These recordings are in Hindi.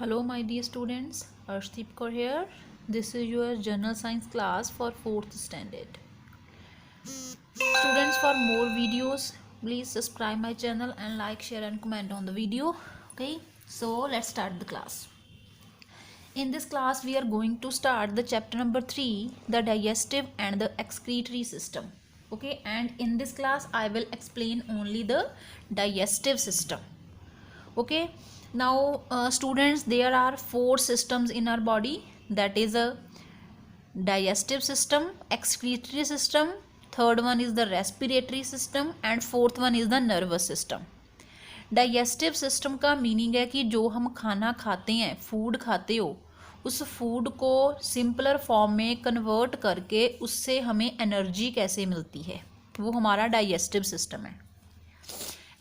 Hello my dear students, Arshdeep Kaur here. This is your General Science class for 4th standard. Students, for more videos, please subscribe my channel and like, share and comment on the video. Okay, so let's start the class. In this class, we are going to start the chapter number 3, the digestive and the excretory system. Okay, and in this class, I will explain only the digestive system. Okay, now students, there are 4 systems in our body, that is a digestive system, excretory system, third one is the respiratory system and fourth one is the nervous system. Digestive system का मीनिंग है कि जो हम खाना खाते हैं, फूड खाते हो, उस फूड को सिंपलर फॉर्म में कन्वर्ट करके उससे हमें एनर्जी कैसे मिलती है, वो हमारा डाइजेस्टिव सिस्टम है.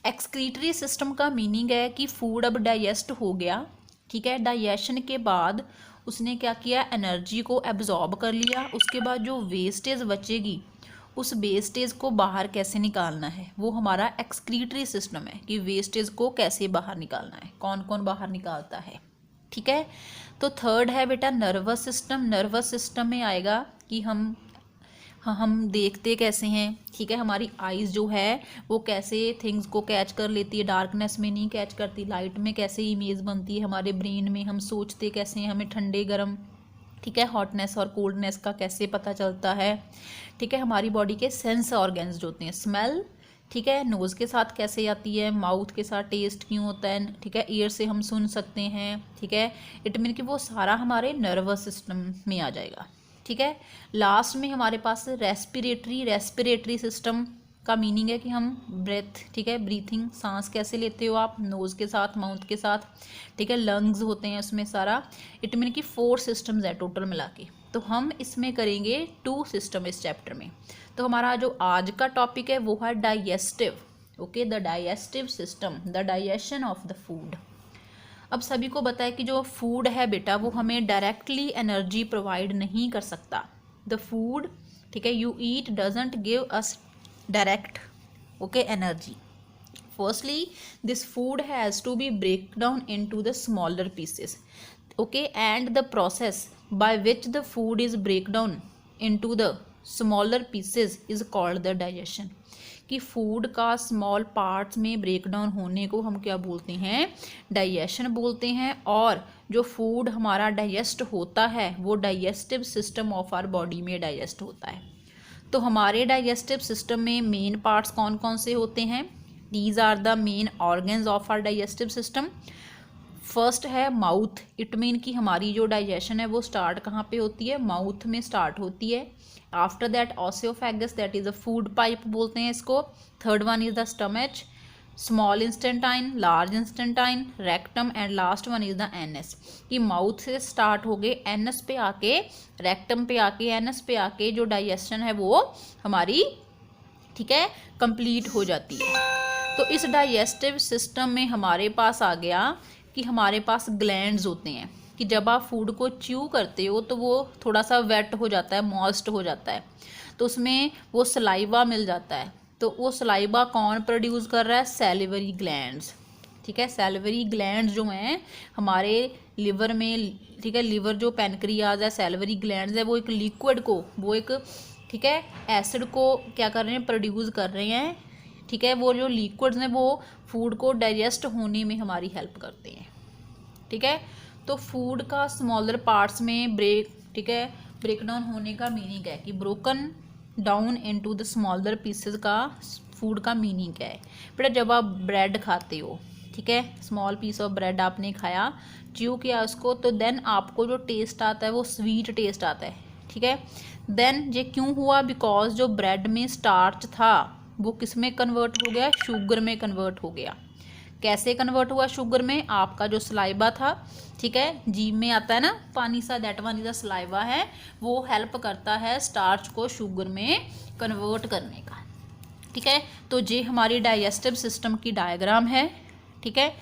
एक्सक्रीटरी सिस्टम का मीनिंग है कि फूड अब डाइजेस्ट हो गया, ठीक है, डाइजेशन के बाद उसने क्या किया, एनर्जी को एब्जॉर्ब कर लिया, उसके बाद जो वेस्टेज बचेगी उस वेस्टेज को बाहर कैसे निकालना है, वो हमारा एक्सक्रीटरी सिस्टम है कि वेस्टेज को कैसे बाहर निकालना है, कौन कौन बाहर निकालता है. ठीक है, तो थर्ड है बेटा नर्वस सिस्टम. नर्वस सिस्टम में आएगा कि हम देखते कैसे हैं, ठीक है, हमारी आइज़ जो है वो कैसे थिंग्स को कैच कर लेती है, डार्कनेस में नहीं कैच करती, लाइट में कैसे इमेज बनती है हमारे ब्रेन में, हम सोचते कैसे हैं, हमें ठंडे गर्म, ठीक है, हॉटनेस और कोल्डनेस का कैसे पता चलता है. ठीक है, हमारी बॉडी के सेंस ऑर्गन्स जो होते हैं, स्मेल, ठीक है, नोज़ के साथ कैसे आती है, माउथ के साथ टेस्ट क्यों होता है, ठीक है, ईयर से हम सुन सकते हैं, ठीक है, इट मीन कि वो सारा हमारे नर्वस सिस्टम में आ जाएगा. ठीक है, लास्ट में हमारे पास रेस्पिरेटरी सिस्टम का मीनिंग है कि हम ब्रेथ, ठीक है, ब्रीथिंग, सांस कैसे लेते हो आप, नोज़ के साथ, माउथ के साथ, ठीक है, लंग्स होते हैं उसमें सारा, इट मीन कि 4 सिस्टम्स है टोटल मिला के. तो हम इसमें करेंगे 2 सिस्टम इस चैप्टर में. तो हमारा जो आज का टॉपिक है वो है digestive. Okay, the digestive system, the digestion of the food. अब सभी को पता है कि जो फूड है बेटा वो हमें डायरेक्टली एनर्जी प्रोवाइड नहीं कर सकता. द फूड, ठीक है, you eat doesn't give us direct, okay, energy. Firstly this food has to be break down into the smaller pieces, okay, and the process by which the food is break down into the smaller pieces is called the digestion. कि फूड का स्मॉल पार्ट्स में ब्रेक डाउन होने को हम क्या बोलते हैं, डाइजेशन बोलते हैं. और जो फूड हमारा डाइजेस्ट होता है वो digestive system of our body में डाइजेस्ट होता है. तो हमारे डाइजेस्टिव सिस्टम में मेन पार्ट्स कौन कौन से होते हैं, these are the main organs of our digestive system. First है माउथ, इट मीन कि हमारी जो डाइजेशन है वो स्टार्ट कहाँ पे होती है, माउथ में स्टार्ट होती है. After that oesophagus, that is a food pipe बोलते हैं इसको. Third one is the stomach, small intestine, large intestine, rectum and last one is the anus. कि माउथ से स्टार्ट हो गए, एनएस पे आके, रेक्टम पे आके, एनएस पे आके जो डाइजेशन है वो हमारी, ठीक है, कंप्लीट हो जाती है. तो इस डाइजेस्टिव सिस्टम में हमारे पास आ गया कि हमारे पास ग्लैंड्स होते हैं कि जब आप फूड को च्यू करते हो तो वो थोड़ा सा वेट हो जाता है, मॉइस्ट हो जाता है, तो उसमें वो सलाइवा मिल जाता है. तो वो सलाइवा कौन प्रोड्यूस कर रहा है, सैलिवरी ग्लैंड्स. ठीक है, सैलिवरी ग्लैंड्स जो हैं हमारे लिवर में, ठीक है, लिवर जो पैनक्रियाज है, सैलिवरी ग्लैंड्स है, वो एक लिक्विड को, वो एक, ठीक है, एसिड को क्या कर रहे हैं, प्रोड्यूस कर रहे हैं. ठीक है, वो जो लिक्विड्स हैं वो फूड को डाइजेस्ट होने में हमारी हेल्प करते हैं. ठीक है, तो फूड का स्मॉलर पार्ट्स में ब्रेक, ठीक है, ब्रेक डाउन होने का मीनिंग है कि broken down into the smaller pieces का फूड का मीनिंग क्या है. बेटा जब आप ब्रेड खाते हो, ठीक है, स्मॉल पीस ऑफ ब्रेड आपने खाया, च्यू किया उसको, तो देन आपको जो टेस्ट आता है वो स्वीट टेस्ट आता है. ठीक है, देन ये क्यों हुआ, बिकॉज जो ब्रेड में स्टार्च था वो किस में कन्वर्ट हो गया, शुगर में कन्वर्ट हो गया. कैसे कन्वर्ट हुआ शुगर में, आपका जो सलाइवा था, ठीक है, जीभ में आता है ना पानी सा, that one is a saliva है, वो हेल्प करता है स्टार्च को शुगर में कन्वर्ट करने का. ठीक है, तो ये हमारी डाइजेस्टिव सिस्टम की डायग्राम है. ठीक है,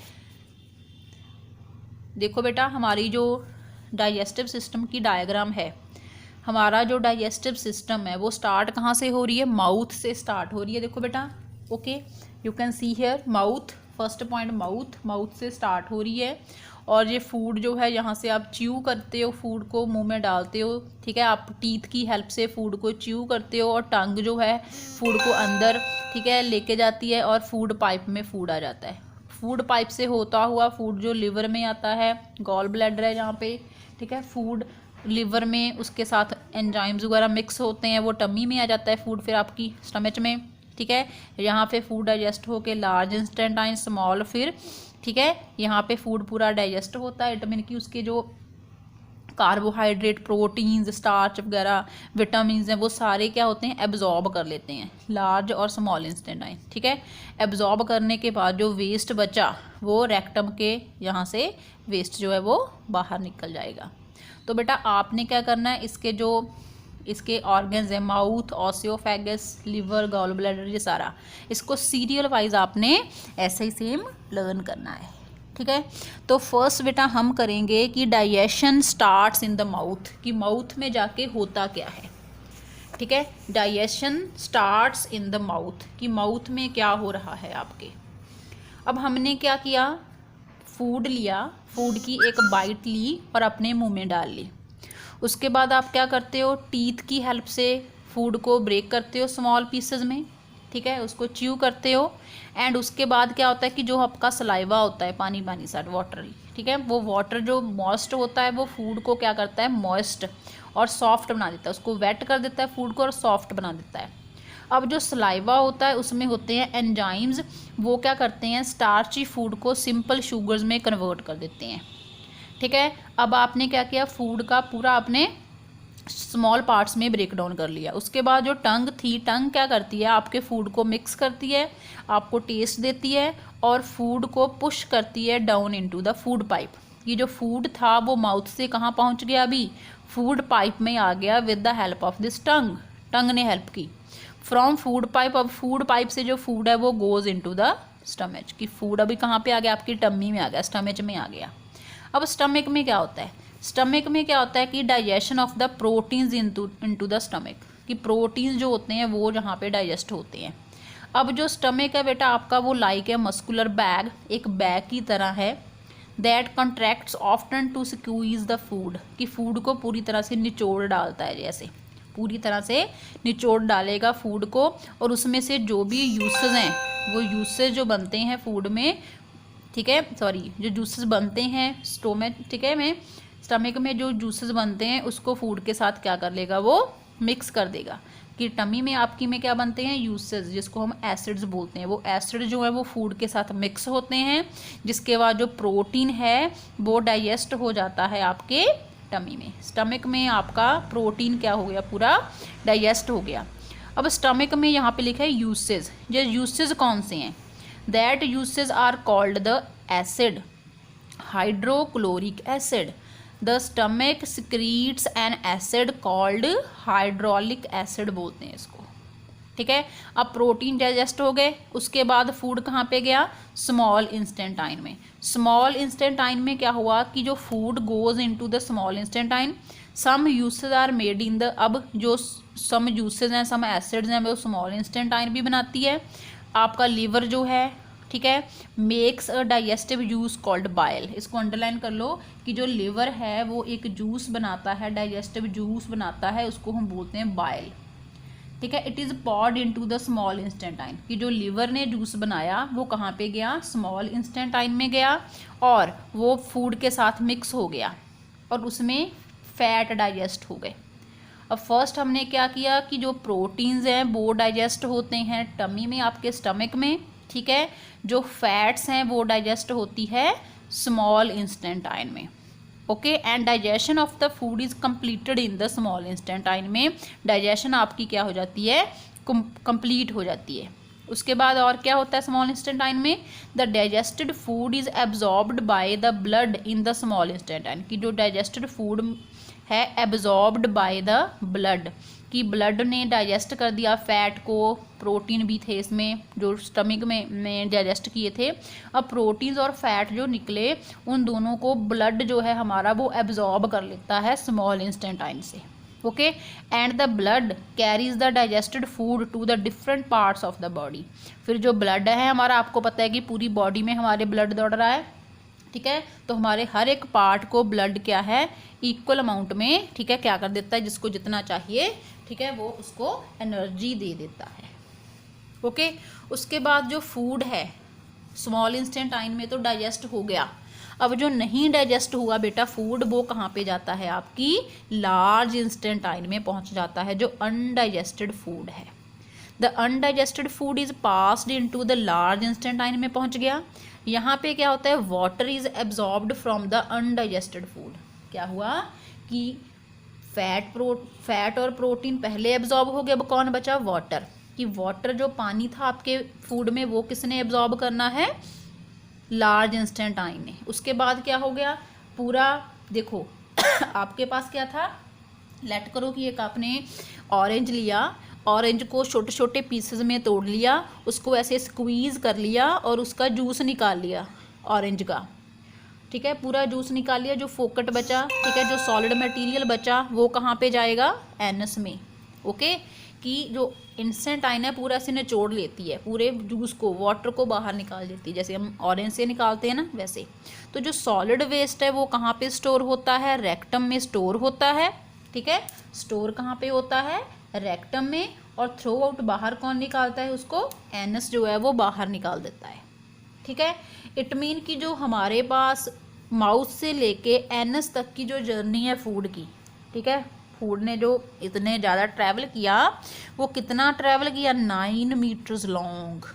देखो बेटा हमारी जो डाइजेस्टिव सिस्टम की डायग्राम है, हमारा जो डाइजेस्टिव सिस्टम है वो स्टार्ट कहाँ से हो रही है, माउथ से स्टार्ट हो रही है. देखो बेटा, okay, you can see here mouth, first point mouth से स्टार्ट हो रही है, और ये फूड जो है यहाँ से आप च्यू करते हो, फूड को मुंह में डालते हो, ठीक है, आप टीथ की हेल्प से फूड को च्यू करते हो, और टंग जो है फूड को अंदर, ठीक है, लेके जाती है, और फूड पाइप में फूड आ जाता है। फूड पाइप से होता हुआ फूड जो लिवर में आता है, गॉल ब्लैडर है यहाँ पे, ठीक है, फूड लिवर में उसके साथ एंजाइम्स वगैरह मिक्स होते हैं, वो टमी में आ जाता है फूड, फिर आपकी स्टमच में, ठीक है। यहाँ पे फूड डाइजेस्ट होके लार्ज इंस्टेंटाइन, स्मॉल, फिर, ठीक है, यहाँ पे फूड पूरा डाइजेस्ट होता है, इट मीन कि उसके जो कार्बोहाइड्रेट, प्रोटीन्स, स्टार्च वगैरह, विटामिन हैं, वो सारे क्या होते हैं, एब्जॉर्ब कर लेते हैं, लार्ज और स्मॉल इंस्टेंटाइन, ठीक है। एब्जॉर्ब करने के बाद जो वेस्ट बचा वो रेक्टम के यहाँ से वेस्ट जो है वो बाहर निकल जाएगा। तो बेटा आपने क्या करना है, इसके ऑर्गन्स है, माउथ, ऑसियोफेगस, लिवर, गॉल ब्लैडर, ये सारा, इसको सीरियल वाइज आपने ऐसे ही सेम लर्न करना है, ठीक है। तो फर्स्ट बेटा हम करेंगे कि digestion starts in the mouth, कि माउथ में जाके होता क्या है, ठीक है। Digestion starts in the mouth, कि माउथ में क्या हो रहा है आपके। अब हमने क्या किया, फूड लिया, फूड की एक बाइट ली और अपने मुंह में डाल ली। उसके बाद आप क्या करते हो, टीथ की हेल्प से फूड को ब्रेक करते हो स्मॉल पीसेस में, ठीक है, उसको च्यू करते हो। एंड उसके बाद क्या होता है कि जो आपका सलाइवा होता है, पानी पानी सा वाटर, ठीक है, वो वाटर जो मॉइस्ट होता है वो फूड को क्या करता है, मॉइस्ट और सॉफ्ट बना देता है, उसको वेट कर देता है फूड को और सॉफ्ट बना देता है। अब जो सलाइवा होता है उसमें होते हैं एंजाइम्स, वो क्या करते हैं, स्टार्ची फूड को सिंपल शुगर्स में कन्वर्ट कर देते हैं, ठीक है। अब आपने क्या किया, फूड का पूरा आपने स्मॉल पार्ट्स में ब्रेक डाउन कर लिया। उसके बाद जो टंग थी, टंग क्या करती है, आपके फूड को मिक्स करती है, आपको टेस्ट देती है, और फूड को पुश करती है down into the food pipe. ये जो फूड था वो माउथ से कहाँ पहुँच गया, अभी फूड पाइप में आ गया with the help of this tongue, tongue ने हेल्प की फ्रॉम फूड पाइप। अब फूड पाइप से जो फूड है वो गोज इनटू द स्टमच, कि फूड अभी कहाँ पे आ गया, आपकी टम्मी में आ गया, स्टमच में आ गया। अब स्टमक में क्या होता है, स्टमक में क्या होता है कि digestion of the proteins into the stomach, कि प्रोटीन्स जो होते हैं वो जहाँ पे डाइजेस्ट होते हैं। अब जो स्टमक है बेटा आपका, वो लाइक है मस्कुलर बैग, एक बैग की तरह है, that contracts often to squeeze the food, कि फूड को पूरी तरह से निचोड़ डालता है, जैसे पूरी तरह से निचोड़ डालेगा फूड को, और उसमें से जो भी यूसेज हैं, वो यूसेज जो बनते हैं फूड में, ठीक है, सॉरी, जो जूसेस बनते हैं स्टोमक, ठीक है, में स्टमक में जो जूसेस बनते हैं उसको फूड के साथ क्या कर लेगा, वो मिक्स कर देगा, कि टमी में आपकी में क्या बनते हैं, यूसेस, जिसको हम एसिड्स बोलते हैं, वो एसिड जो है वो फूड के साथ मिक्स होते हैं, जिसके बाद जो प्रोटीन है वो डाइजेस्ट हो जाता है आपके टमी में। स्टमक में आपका प्रोटीन क्या हो गया, पूरा डाइजेस्ट हो गया। अब स्टमक में यहाँ पे लिखा है यूसेस, ये यूसेस कौन से हैं, that juices are called the acid, hydrochloric acid. The stomach secretes an acid called hydraulic acid बोलते हैं इसको, ठीक है। अब प्रोटीन डाइजेस्ट हो गए, उसके बाद फूड कहाँ पे गया, स्मॉल इंस्टेंटाइन में। स्मॉल इंस्टेंटाइन में क्या हुआ कि जो food goes into the small intestine, some juices are made in the, अब जो सम यूसेज हैं, सम एसिड्स हैं, वो स्मॉल इंस्टेंटाइन भी बनाती है। आपका लीवर जो है, ठीक है, makes a digestive juice called bile, इसको अंडरलाइन कर लो कि जो लीवर है वो एक जूस बनाता है, डाइजेस्टिव जूस बनाता है, उसको हम बोलते हैं बाइल, ठीक है। It is poured into the small intestine, कि जो लीवर ने जूस बनाया वो कहाँ पे गया, स्मॉल इंस्टेंटाइन में गया, और वो फूड के साथ मिक्स हो गया, और उसमें फैट डाइजेस्ट हो गए। अब फर्स्ट हमने क्या किया कि जो प्रोटीन्स हैं वो डाइजेस्ट होते हैं टमी में, आपके स्टमक में, ठीक है। जो फैट्स हैं वो डाइजेस्ट होती है स्मॉल इंस्टेंटाइन में, okay. And digestion of the food is completed in the small intestine में, डाइजेशन आपकी क्या हो जाती है, कंप्लीट हो जाती है। उसके बाद और क्या होता है स्मॉल इंस्टेंटाइन में, the digested food is absorbed by the blood in the small intestine, की जो डाइजेस्टेड फूड है एब्जॉर्ब्ड बाय द ब्लड, कि ब्लड ने डाइजेस्ट कर दिया फैट को, प्रोटीन भी थे इसमें जो स्टमक में डाइजेस्ट किए थे। अब प्रोटीन्स और फैट जो निकले उन दोनों को ब्लड जो है हमारा वो एब्जॉर्ब कर लेता है स्मॉल इंस्टेंटाइन से, okay, and the blood carries the digested food to the different parts of the body. फिर जो ब्लड है हमारा, आपको पता है कि पूरी बॉडी में हमारे ब्लड दौड़ रहा है, ठीक है, तो हमारे हर एक पार्ट को ब्लड क्या है इक्वल अमाउंट में, ठीक है, क्या कर देता है, जिसको जितना चाहिए, ठीक है, वो उसको एनर्जी दे देता है। ओके, उसके बाद जो फूड है स्मॉल इंस्टेंटाइन में तो डाइजेस्ट हो गया। अब जो नहीं डाइजेस्ट हुआ बेटा फूड, वो कहाँ पे जाता है, आपकी लार्ज इंस्टेंटाइन में पहुँच जाता है, जो अनडाइजेस्टेड फूड है। The undigested food is passed into the large intestine में पहुँच गया। यहाँ पे क्या होता है, water is absorbed from the undigested food. क्या हुआ कि फैट और प्रोटीन पहले एब्जॉर्ब हो गया, अब कौन बचा, वाटर। कि वाटर जो पानी था आपके फूड में वो किसने एब्जॉर्ब करना है, लार्ज इंस्टेंटाइन ने। उसके बाद क्या हो गया, पूरा देखो आपके पास क्या था, लेट करो कि एक आपने ऑरेंज लिया, ऑरेंज को छोटे छोटे पीसेस में तोड़ लिया, उसको ऐसे स्क्वीज़ कर लिया और उसका जूस निकाल लिया ऑरेंज का, ठीक है, पूरा जूस निकाल लिया, जो फोकट बचा, ठीक है, जो सॉलिड मटेरियल बचा वो कहाँ पे जाएगा, एनस में। ओके, कि जो इंस्टेंटाइन है पूरा ऐसे निचोड़ लेती है, पूरे जूस को, वाटर को बाहर निकाल देती है, जैसे हम ऑरेंज से निकालते हैं ना वैसे। तो जो सॉलिड वेस्ट है वो कहाँ पे स्टोर होता है, रेक्टम में स्टोर होता है, ठीक है, स्टोर कहाँ पे होता है, रेक्टम में। और थ्रो आउट बाहर कौन निकालता है उसको, एनस जो है वो बाहर निकाल देता है, ठीक है। इट मीन कि जो हमारे पास माउथ से लेके एनस तक की जो जर्नी है फूड की, ठीक है, फूड ने जो इतने ज़्यादा ट्रैवल किया, वो कितना ट्रैवल किया, 9 मीटर्स लॉन्ग,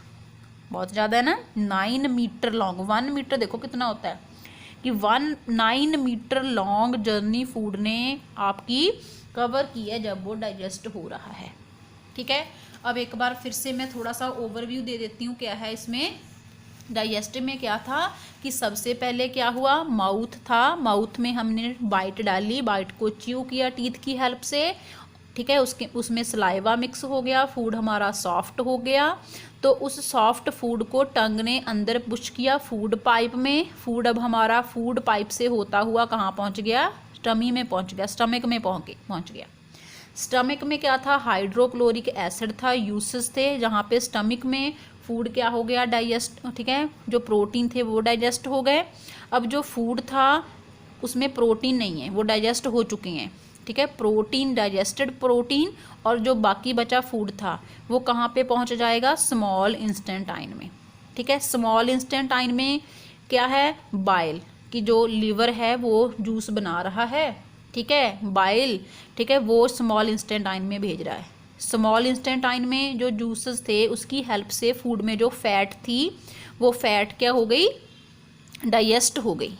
बहुत ज़्यादा है ना, 9 मीटर लॉन्ग। 1 मीटर देखो कितना होता है, कि 9 मीटर लॉन्ग जर्नी फूड ने आपकी कवर की है जब वो डाइजेस्ट हो रहा है, ठीक है। अब एक बार फिर से मैं थोड़ा सा ओवरव्यू दे देती हूँ, क्या है इसमें, डाइजेस्टिव में क्या था कि सबसे पहले क्या हुआ, माउथ था, माउथ में हमने बाइट डाली, बाइट को च्यू किया टीथ की हेल्प से, ठीक है, उसमें सलाइवा मिक्स हो गया, फूड हमारा सॉफ्ट हो गया। तो उस सॉफ्ट फूड को टंग ने अंदर पुश किया फूड पाइप में, फूड अब हमारा फूड पाइप से होता हुआ कहाँ पहुँच गया, टमी में पहुँच गया, स्टमक में पहुँच गया। स्टमक में क्या था, हाइड्रोक्लोरिक एसिड था, यूसेस थे, जहाँ पे स्टमक में फूड क्या हो गया, डाइजेस्ट, ठीक है, जो प्रोटीन थे वो डाइजेस्ट हो गए। अब जो फूड था उसमें प्रोटीन नहीं है, वो डाइजेस्ट हो चुके हैं, ठीक है, प्रोटीन, डाइजेस्टेड प्रोटीन, और जो बाकी बचा फूड था वो कहाँ पे पहुँच जाएगा, स्मॉल इंस्टेंटाइन में, ठीक है। स्मॉल इंस्टेंटाइन में क्या है, बाइल, कि जो लीवर है वो जूस बना रहा है, ठीक है, बाइल, ठीक है, वो स्मॉल इंस्टेंटाइन में भेज रहा है। स्मॉल इंस्टेंटाइन में जो जूसेस थे उसकी हेल्प से फूड में जो फैट थी वो फैट क्या हो गई, डाइजेस्ट हो गई।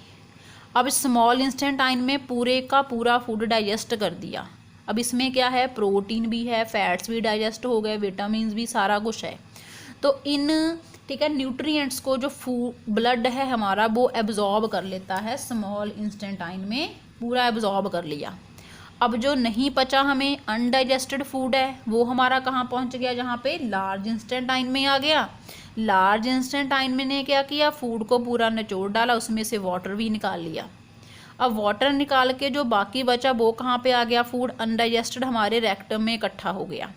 अब स्मॉल इंस्टेंटाइन में पूरे का पूरा फूड डाइजेस्ट कर दिया। अब इसमें क्या है, प्रोटीन भी है, फैट्स भी डाइजेस्ट हो गए, विटामिन भी, सारा कुछ है। तो इन, ठीक है, न्यूट्रिएंट्स को जो ब्लड है हमारा वो एब्जॉर्ब कर लेता है स्मॉल इंस्टेंटाइन में, पूरा एब्जॉर्ब कर लिया। अब जो नहीं पचा हमें, अनडाइजेस्टेड फूड है, वो हमारा कहाँ पहुँच गया, जहाँ पे लार्ज इंस्टेंटाइन में आ गया। लार्ज इंस्टेंटाइन में ने क्या किया, फूड को पूरा निचोड़ डाला, उसमें से वाटर भी निकाल लिया। अब वाटर निकाल के जो बाकी बचा वो कहाँ पे आ गया, फूड अनडाइजेस्टेड हमारे रेक्टम में इकट्ठा हो गया।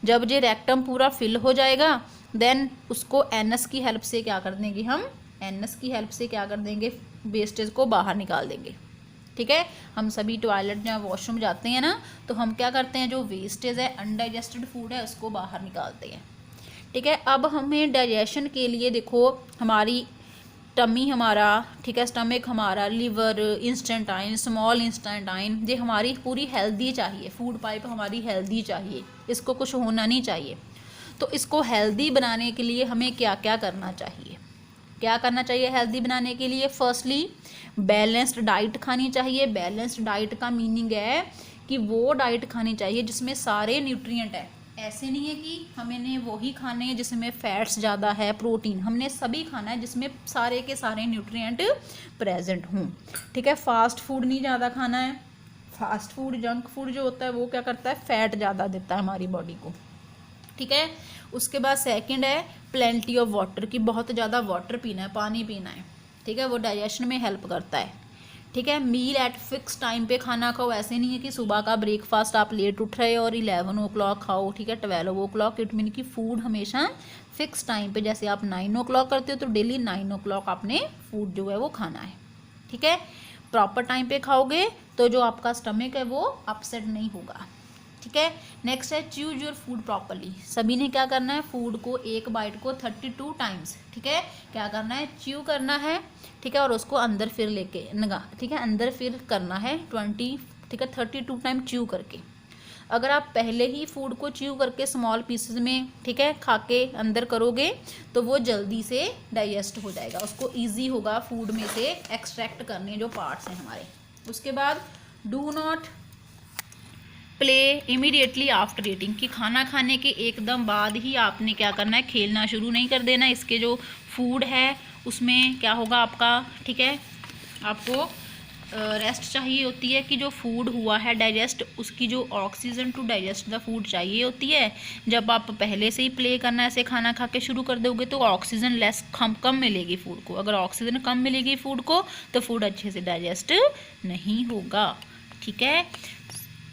जब ये रेक्टम पूरा फिल हो जाएगा देन उसको एनस की हेल्प से क्या कर देंगे, हम एनस की हेल्प से क्या कर देंगे, वेस्टेज को बाहर निकाल देंगे, ठीक है। हम सभी टॉयलेट या वॉशरूम जाते हैं ना, तो हम क्या करते हैं, जो वेस्टेज है, अनडाइजेस्टेड फूड है, उसको बाहर निकालते हैं, ठीक है। अब हमें डाइजेशन के लिए देखो, हमारी टमी हमारा, ठीक है, स्टमक हमारा, लीवर, इंस्टेंटाइन, स्मॉल इंस्टेंटाइन, ये हमारी पूरी हेल्दी चाहिए, फूड पाइप हमारी हेल्दी चाहिए, इसको कुछ होना नहीं चाहिए। तो इसको हेल्दी बनाने के लिए हमें क्या क्या करना चाहिए, क्या करना चाहिए हेल्दी बनाने के लिए, फर्स्टली बैलेंस्ड डाइट खानी चाहिए। बैलेंस्ड डाइट का मीनिंग है कि वो डाइट खानी चाहिए जिसमें सारे न्यूट्रिएंट है। ऐसे नहीं है कि हमने वही खाने हैं जिसमें फैट्स ज़्यादा है, प्रोटीन, हमने सभी खाना है जिसमें सारे के सारे न्यूट्रिएंट प्रेजेंट हों, ठीक है। फास्ट फूड नहीं ज़्यादा खाना है, फास्ट फूड, जंक फूड जो होता है वो क्या करता है, फैट ज़्यादा देता है हमारी बॉडी को, ठीक है। उसके बाद सेकंड है प्लेंटी ऑफ वाटर, की बहुत ज़्यादा वाटर पीना है, पानी पीना है, ठीक है, वो डाइजेशन में हेल्प करता है, ठीक है। मील एट फिक्स टाइम पे खाना खाओ, ऐसे नहीं है कि सुबह का ब्रेकफास्ट आप लेट उठ रहे हो और 11 o'clock खाओ, ठीक है, 12 o'clock। इट मीन कि फूड हमेशा फिक्स टाइम पे, जैसे आप 9 o'clock करते हो तो डेली 9 o'clock आपने फूड जो है वो खाना है, ठीक है। प्रॉपर टाइम पे खाओगे तो जो आपका स्टमक है वो अपसेट नहीं होगा, ठीक है। नेक्स्ट है च्यूज योर फूड प्रॉपरली। सभी ने क्या करना है, फूड को एक बाइट को 32 टाइम्स, ठीक है, क्या करना है, च्यू करना है, ठीक है, और उसको अंदर फिर लेके नगा, ठीक है, अंदर फिर करना है 20, ठीक है, 32 टाइम च्यू करके। अगर आप पहले ही फूड को च्यू करके स्मॉल पीसेस में, ठीक है, खा के अंदर करोगे तो वो जल्दी से डाइजेस्ट हो जाएगा, उसको ईजी होगा फूड में से एक्सट्रैक्ट करने जो पार्ट्स हैं हमारे। उसके बाद do not play immediately after eating, कि खाना खाने के एकदम बाद ही आपने क्या करना है, खेलना शुरू नहीं कर देना। इसके जो फूड है उसमें क्या होगा आपका, ठीक है, आपको रेस्ट चाहिए होती है कि जो फूड हुआ है डाइजेस्ट, उसकी जो oxygen to digest the food चाहिए होती है। जब आप पहले से ही प्ले करना ऐसे खाना खा के शुरू कर दोगे तो ऑक्सीजन लेस कम मिलेगी फूड को। अगर ऑक्सीजन कम मिलेगी फूड को तो फूड अच्छे से डाइजेस्ट नहीं होगा, ठीक है।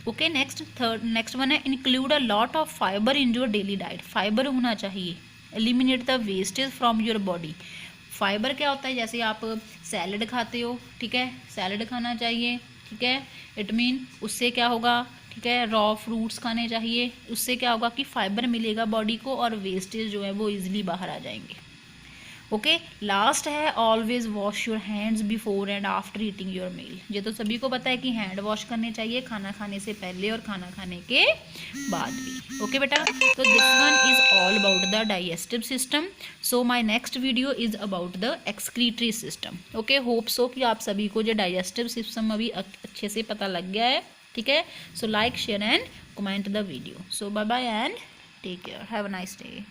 ओके, नेक्स्ट वन है include a lot of fibre in your daily diet. Fibre होना चाहिए, eliminate the wastage from your body. Fibre क्या होता है, जैसे आप सैलड खाते हो, ठीक है, सैलड खाना चाहिए, ठीक है, इट मीन उससे क्या होगा, ठीक है, रॉ फ्रूट्स खाने चाहिए, उससे क्या होगा कि फाइबर मिलेगा बॉडी को और वेस्टेज जो है वो इजीली बाहर आ जाएंगे। ओके, लास्ट है always wash your hands before and after eating your meal. ये तो सभी को पता है कि हैंड वॉश करने चाहिए खाना खाने से पहले और खाना खाने के बाद भी। ओके बेटा, तो this one is all about the digestive system. So my next video is about the excretory system. Okay, hope so कि आप सभी को जो डाइजेस्टिव सिस्टम अभी अच्छे से पता लग गया है, ठीक है। So like share and comment the video. So bye bye and take care, have a nice day.